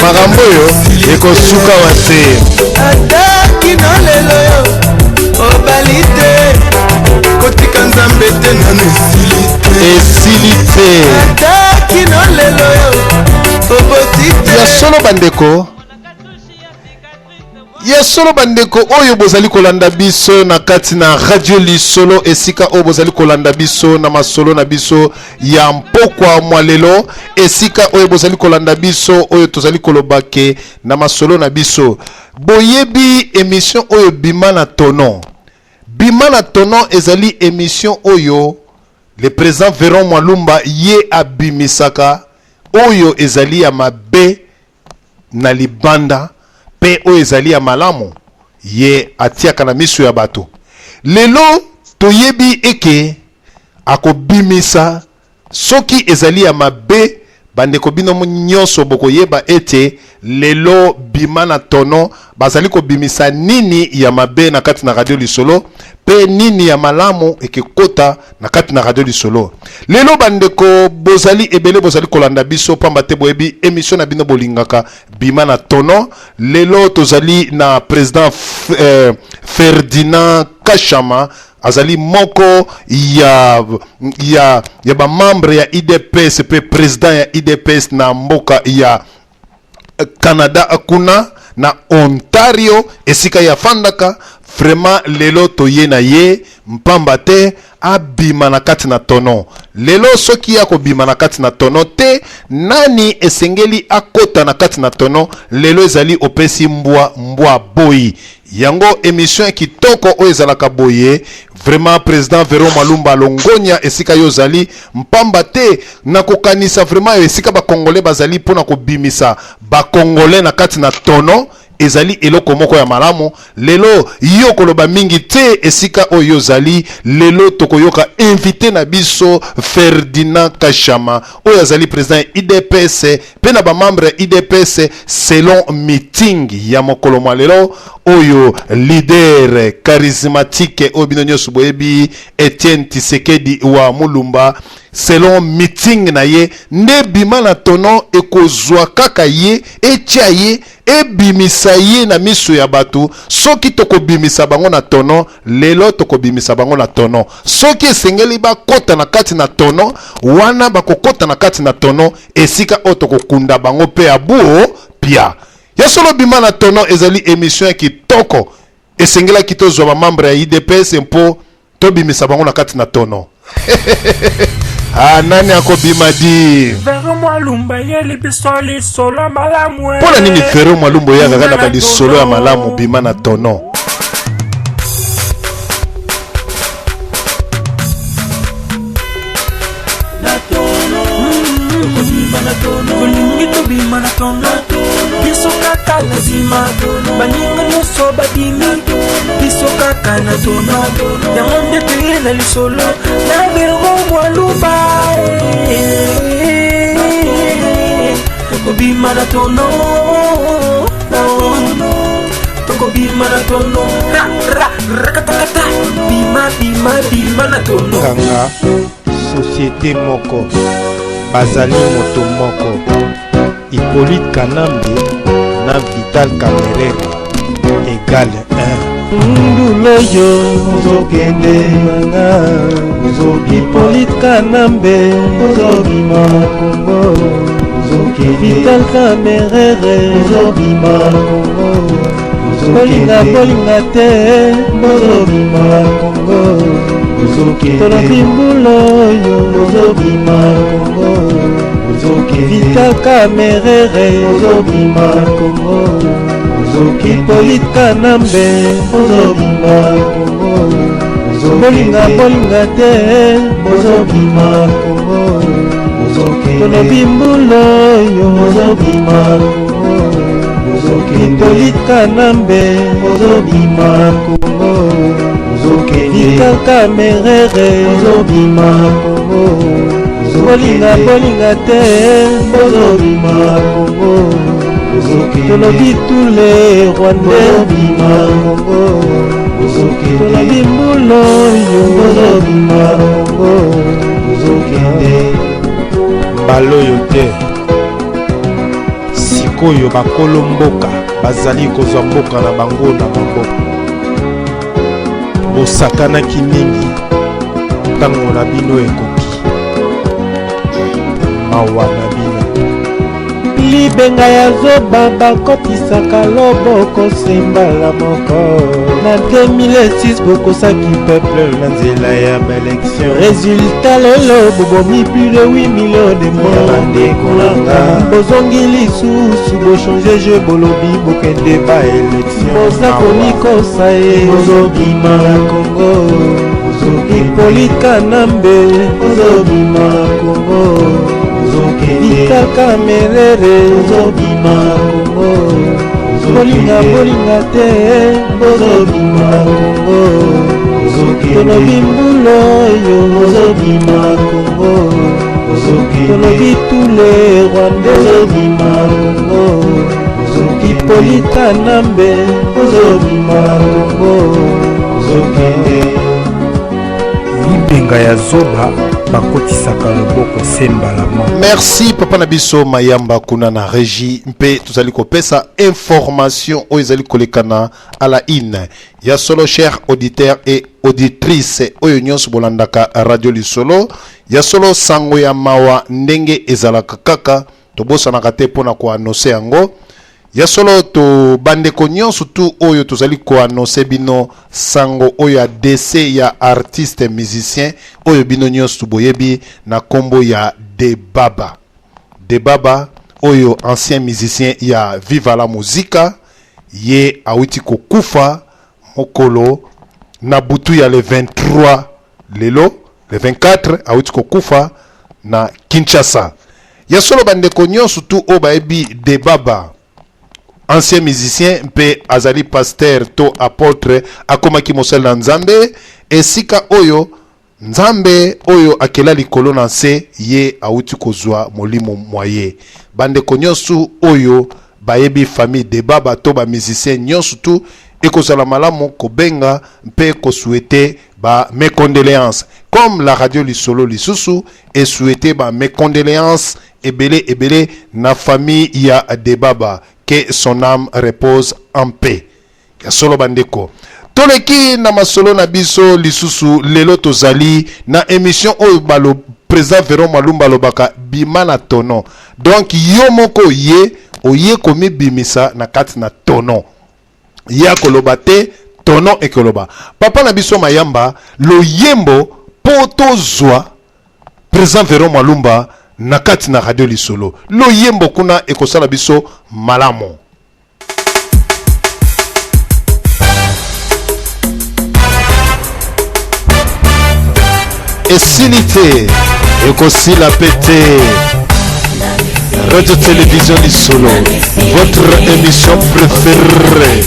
makambo oyo ekosuka wate ataki na lelo yo obali te kotika nzambe te nano esili te ataki na lelo yo oboti te ya solo bandeko oyo bozali kolanda biso na kati na radio lisolo esika oyo bozali kolanda biso na masolo na biso ya mpokwa mwa lelo esika oyo bozali kolanda biso oyo tozali kolobake na masolo na biso boyebi émission oyo bima na tono ezali émission oyo le président Véron Mwalumba ye abimisaka oyo ezali ya mabe na libanda pe oyo ezali ya malamu ye atiaka na miso ya bato lelo toyebi eke akobimisa soki ezali ya mabe bandeko bino nyonso bokoyeba ete lelo bima na tono bazali kobimisa nini ya mabe na kati na radio lisolo pe nini ya malamu ekekota na kati na radio lisolo lelo bandeko bozali ebele bozali kolanda biso pamba te boyebi émission na bino bolingaka bima na tono lelo tozali na président Ferdinand Kashama azali moko ya ba membre ya IDPS pe président ya IDPS na mboka ya Canada akuna na Ontario esika ya fandaka vraiment lelo toye na ye mpamba te abima na kati na tono lelo soki ya kobima na kati na tono te nani esengeli akota na kati na tono lelo ezali opesi mbwa boyi yango émission kitoko oyo ezalaka boye vraiment président Véron Mwalumba longonya esika yo zali mpamba te na kokanisa vraiment esika ba congolais bazali pona kobimisa ba congolais na kati na tono ezali eloko moko ya malamu lelo yo koloba mingi te esika oyo zali lelo tokoyoka invité na biso Ferdinand Kashama oyo azali président IDPS pe na ba membre IDPS selon meeting ya mokolo mwa lelo oyo leader charismatique oyo bino nyonso boyebi Etienne Tshisekedi wa Mulumba selon meeting na ye nde bima na tono ekozwa kaka ye etia ye ebimisa ye na miso ya bato soki tokobimisa bango na tono lelo tokobimisa bango na tono soki esengeli bakota na kati na tono wana bakokota na kati na tono esika oyo tokokunda bango pe abuo pia ya solo bima na tono ezali émission ya kitoko esengelaki tozwa ba membre ya IDPS mpo tobimisa bango na kati na tono nani akobima di Véron Mwalumba yeli bisoli solo malamu pona nini Véron Mwalumba yaka kana ba solo ya malamu bima na tono bima na tono biso kaka lazima baninga nyonso badimi biso kaka na tono yango nde toye na lisolo na Véron Mwalumba tokobima na tono tokobima na tono rakatakata bima na tono kanga société moko bazali moto moko Hippolyte Kanambe na Vital Kamerhe égale 1 Nduloyo ozokende manga Hippolyte Kanambe ozobima Kongo Vital Kamerhe ozobima Kongo bolinga te ozobima Kongo tolobimbulo oyo ozobima Kongo Vital Kamerhe ozobima Kongo Hippolyte Kanambe ozobima Kongo bolinga te ozobima Kongo tolobimbulo oyo ozobima Kongo Hippolyte Kanambe ozobima Kongo Vital Kamerhe ozobima Kongo bolinga te ozobima Kongo tolobi tous les Rwandais ozobima Kongo tolobi mbulo oyo ozobima Kongo baloyo te sikoyo bakolo mboka bazali kozwa mboka na bango na maboko bosakanaki mingi ntango na bino ekoki mawa na bino libenga ya zoba bakotisaka loboko sembala moko na 2006 bokosaki peuple na nzela ya baelection résultat lelo bobomi plus de 8 millions de morts bandeko nanga bozongi lisusu bochange jeu bolobi bokende baelection boza komikosa ye bozobima na Congo Hippolyte Nambe bozobima na Congo Ikaka merere bozobima Kongo bolinga te bozobima Kongo tolobi mbulo yo bozobima Kongo tolobi tule Rwanda bozobima Kongo Hippolyte Nambe bozobima Kongo libenga ya zoba bakotisaka loboko sembalama. Merci papa Nabiso Mayamba kuna na régie mpe tuzali kopesa information oyo ezali kolekana à la ine ya solo chers auditeurs et auditrices oyo nyonso bolandaka radio lisolo ya solo sango ya mawa ndenge ezalaka kaka tobosanaka te mpona koannonce yango ya solo to bandeko nyonso tu oyo tozali koannonce bino sango oyo ya décès ya artiste musicien oyo bino nyonso boyebi na kombo ya Debaba oyo ancien musicien ya Viva la Musica ye awiti kokufa mokolo na butu ya le 23 lelo le 24 awiti kokufa na Kinshasa ya solo bandeko nyonso tu oyo bayebi Debaba ancien musicien mpe azali pasteur to apôtre akomaki mosala na Nzambe esika oyo Nzambe oyo akela likolo na nse ye auti kozwa molimo moye bandeko nyonso oyo bayebi famille Debaba to ba musicien nyonso tu ekozala malamu kobenga mpe kosouhaiter ba mes condoléances comme la radio lisolo lisusu et souhaiter ba mes condoléances ebele na famille ya Debaba. Que son âme repose en paix. Solo bandeko. Toleki na masolo na biso lisusu lelo tozali na émission oyo balo président Véron Malumba lobaka bima na tono. Donc yo moko ye oye komi bimisa na kati na tono. Ya koloba te tono ekoloba. Papa na biso Mayamba lo yembo poto zwa président Véron Malumba na kati na radio lisolo lo yembo kuna ekosala biso malamo esilite ekosila pete radio télévision lisolo votre émission préférée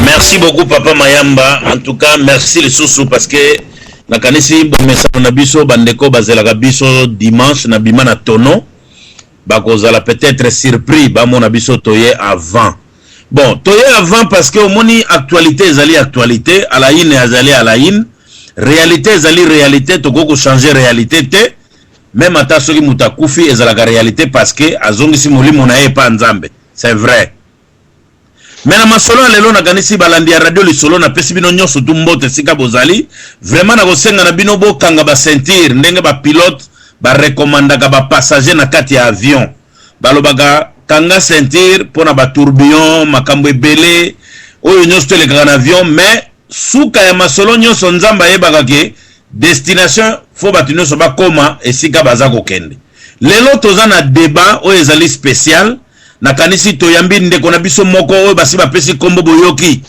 Merci beaucoup Papa Mayamba. En tout cas, merci les sous parce que na kanisi bon message na biso bandeko bazela biso dimanche na bima na tono. Bakozala peut-être surpris ba mon biso toye avant. Bon, toye avant parce que au moni actualité ezali actualité, à la in ezali à la in, réalité ezali réalité to ko changer réalité te. Même ata soki mutakufi ezala ka réalité parce que azongisi molimo na e pa nzambe. C'est vrai. Mais na masolo lelo na kanisi balandi ya radio lisolo na pesi bino nyonso tumbote sika bozali vraiment na kosenga na bino bokanga ba sentir ndenge ba pilote ba recommandaka ba passager na kati ya avion balobaka kanga sentir pona ba tourbillon makambo ebele oyo nyonso teleka na avion mais suka ya masolo nyonso nzamba yebaka ke destination fo batu nyonso bakoma esika baza kokende lelo toza na débat oyo ezali spécial na kanisi toyambi ndeko na biso moko oyo basi bapesi kombo boyoki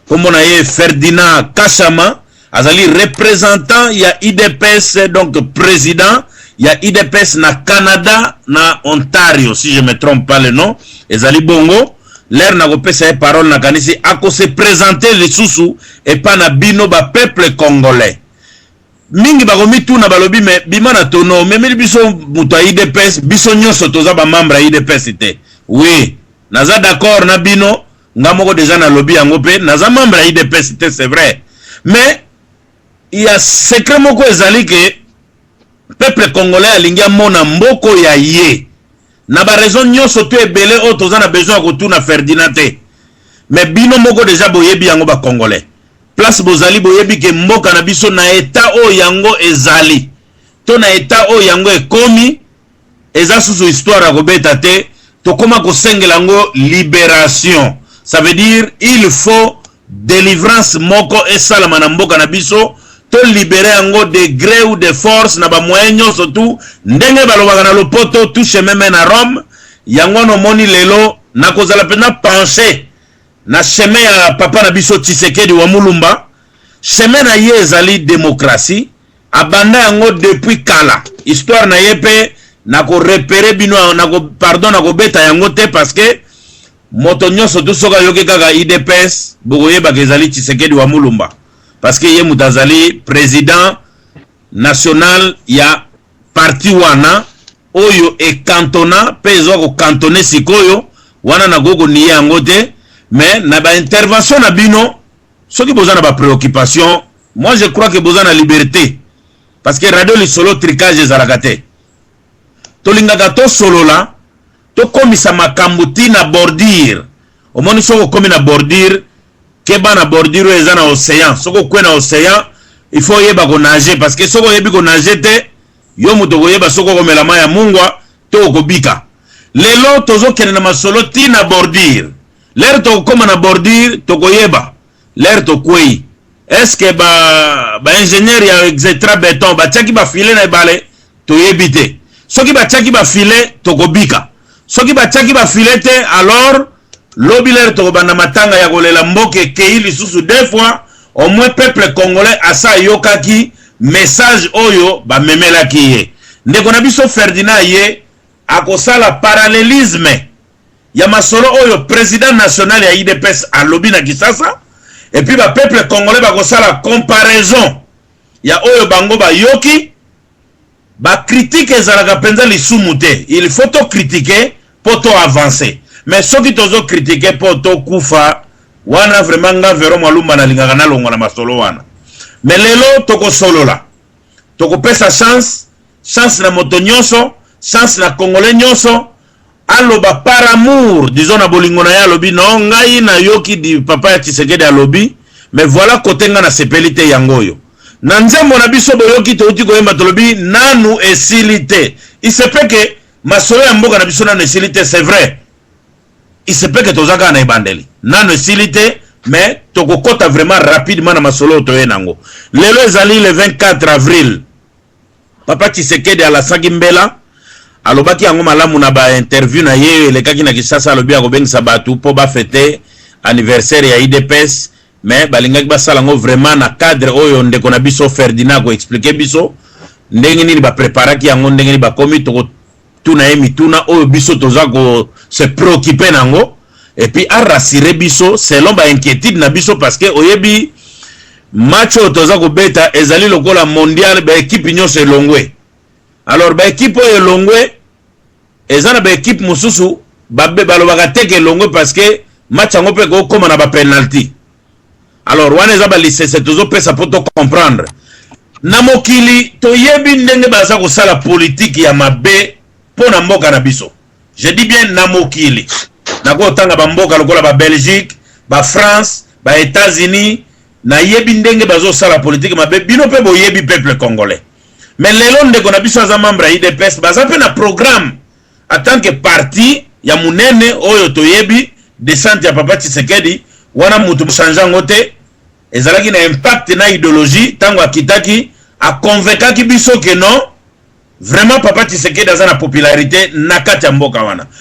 kombo na ye Ferdinand Kashama azali représentant ya IDPS donc président il y a IDPS na Canada na Ontario si je me trompe pas le nom ezali bongo l'air na kopesa parole na kanisi ako se présenter les sous et pas na bino ba peuple congolais mingi bakomi tuna balobi me bimana tono memeli biso muto IDPS biso nyonso toza ba membre IDPS te oui naza d'accord na bino ngamoko déjà na lobby yango pe naza membre IDPS te c'est vrai mais il y a secret moko ezali que peuple congolais alingia mona mboko ya ye na ba raison nyonso to ebele o toza na besoin ko tuna Ferdinand te mais bino moko déjà boyebi yango ba congolais place bozali boyebi ke mboka na biso na état o yango ezali to na état o yango ekomi eza susu histoire ko beta te to koma ko sengela ngo libération ça veut dire il faut délivrance moko esalama na mboka na biso to libérer yango de gré ou de force na ba moyens surtout ndenge balobaka na lopoto touche même na Rome yango no moni lelo na kozala pena pencher na chemin ya papa na biso Tshisekedi wa Mulumba chemin na ye ezali démocratie abanda yango depuis kala histoire na yepe na ko repérer bino na ko pardon na ko beta yango te parce que moto nyonso to soka yoke kaka IDPS bokoyeba kezali Tshisekedi wa Mulumba parce que ye mutazali président national ya parti wana oyo e cantona pezo ko cantonner sikoyo wana na gogo ni yango te mais na ba intervention na bino soki bozana ba préoccupation moi je crois que bozana liberté parce que radio li solo tricage ezalakate to lingaka to solo la to komisa makambuti na bordure omoni soko komi na bordure keba na bordure eza na océan soko kwe na océan il faut yeba ko nager parce que soko yebi ko nager te yo muto ko yeba soko komela mai ya mungwa to ko bika lelo tozo kene na masolo ti na bordure l'air to koma na bordure to ko yeba l'air to kwei est-ce que ba ingénieur ya extra béton ba tchaki ba filer na balé to yebite soki ba tchaki ba filer to ko bika soki ba tchaki ba filer te alors l'obiler to bana matanga ya kolela mboke keili susu deux fois au moins peuple congolais asa yokaki message oyo ba memela kiye ndeko na biso Ferdinand ye akosala parallélisme ya masolo oyo président national ya IDPS alobi na Kisasa et puis ba peuple congolais ba kosala comparaison ya oyo bango ba yoki ba critique ezalaka penza lisumu te il faut to critiquer pour to avancer mais ceux qui tozo critiquer pour to kufa wana vraiment nga vero malumba na lingaka na longo na masolo wana mais lelo toko solo la toko pesa chance na moto nyonso chance na congolais nyonso aloba par amour disons na bolingo na ya lobi no ngai na yoki di papa ya Tshisekedi alobi mais voilà côté nga na sepelite yangoyo na nzembo na biso boyoki to uti koyemba tolobi nanu esilite il se peut que masolo ya mboka na biso nanu esilite c'est vrai il se peut que tozaka na ibandeli nanu esilite mais tokokota vraiment rapidement na masolo to yenango lelo ezali le 24 avril papa Tshisekedi ala Sagimbela alobaki yango malamu na ba interview na ye lekaki na Kisasa alobi akobengisa batu po ba fêter anniversaire ya IDPS mais balingaki basala ngo vraiment na cadre oyo ndeko na biso Ferdinand ko expliquer biso ndenge nini ba préparaki yango ndenge nini ba komi to tuna emi tuna oyo biso toza ko se préoccuper nango et puis a rassurer biso selon ba inquiétude na biso parce que oyebi match toza ko beta ezali lokola mondial ba équipe nyonso elongwe alors ba équipe oyo elongwe ezana ba équipe mususu babe balobaka teke elongwe parce que match yango pe ko koma na ba penalty alors wana eza ba lisese tozo pesa poto comprendre na mokili toyebi ndenge baza ko sala politique ya mabe pona mboka na biso je dis bien na mokili na ko tanga ba mboka lokola ba Belgique ba France ba États-Unis na yebi ndenge bazo sala politique mabe bino pe boyebi peuple congolais mais lelo ndeko na biso za membre IDPS baza pe na programme en tant que parti ya munene oyo toyebi descente ya papa Tshisekedi wana mutu changea ngote ezalaki na impact na idéologie tango akitaki a convaincaki biso que non vraiment papa Tshisekedi aza na popularité na kati ya mboka wana